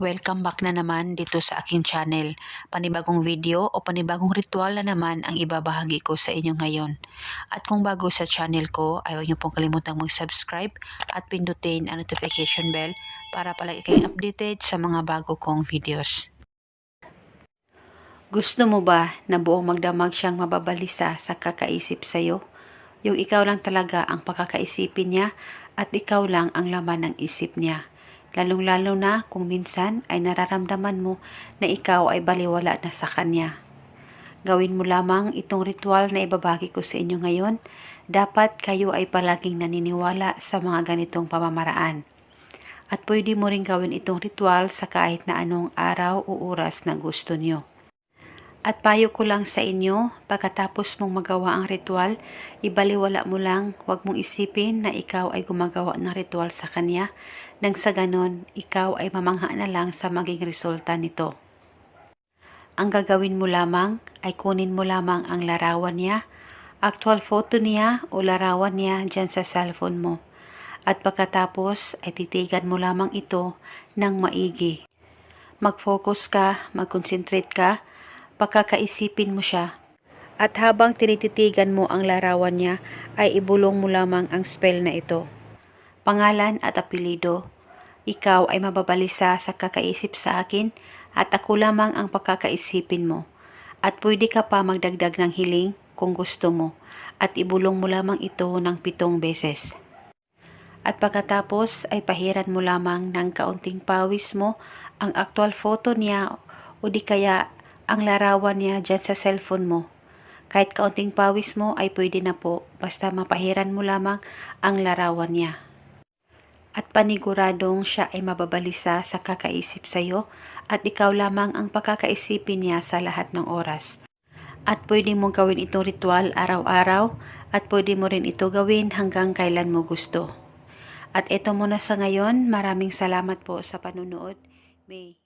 Welcome back na naman dito sa aking channel. Panibagong video o panibagong ritual na naman ang ibabahagi ko sa inyo ngayon. At kung bago sa channel ko, ay huwag niyo pong kalimutang mag-subscribe at pindutin ang notification bell para palagi kayong updated sa mga bago kong videos. Gusto mo ba na buong magdamag siyang mababalisa sa kakaisip sa'yo? Yung ikaw lang talaga ang pakakaisipin niya at ikaw lang ang laman ng isip niya. Lalong-lalo na kung minsan ay nararamdaman mo na ikaw ay baliwala na sa kanya. Gawin mo lamang itong ritual na ibabagi ko sa inyo ngayon. Dapat kayo ay palaging naniniwala sa mga ganitong pamamaraan. At pwede mo rin gawin itong ritual sa kahit na anong araw o oras na gusto nyo. At payo ko lang sa inyo, pagkatapos mong magawa ang ritual, ibaliwala mo lang, huwag mong isipin na ikaw ay gumagawa ng ritual sa kanya, nang sa ganon, ikaw ay mamangha na lang sa maging resulta nito. Ang gagawin mo lamang ay kunin mo lamang ang larawan niya, actual photo niya o larawan niya dyan sa cellphone mo. At pagkatapos ay titigan mo lamang ito ng maigi. Mag-focus ka, mag-concentrate ka, pagkakaisipin mo siya. At habang tinititigan mo ang larawan niya, ay ibulong mo lamang ang spell na ito. Pangalan at apelido. Ikaw ay mababalisa sa kakaisip sa akin at ako lamang ang pagkakaisipin mo. At pwede ka pa magdagdag ng hiling kung gusto mo. At ibulong mo lamang ito ng 7 beses. At pagkatapos ay pahiran mo lamang ng kaunting pawis mo ang actual photo niya o di kaya ang larawan niya dyan sa cellphone mo. Kahit kaunting pawis mo ay pwede na po, basta mapahiran mo lamang ang larawan niya. At paniguradong siya ay mababalisa sa kakaisip sa iyo at ikaw lamang ang pakakaisipin niya sa lahat ng oras. At pwede mong gawin itong ritual araw-araw at pwede mo rin ito gawin hanggang kailan mo gusto. At ito muna sa ngayon, maraming salamat po sa panunood. May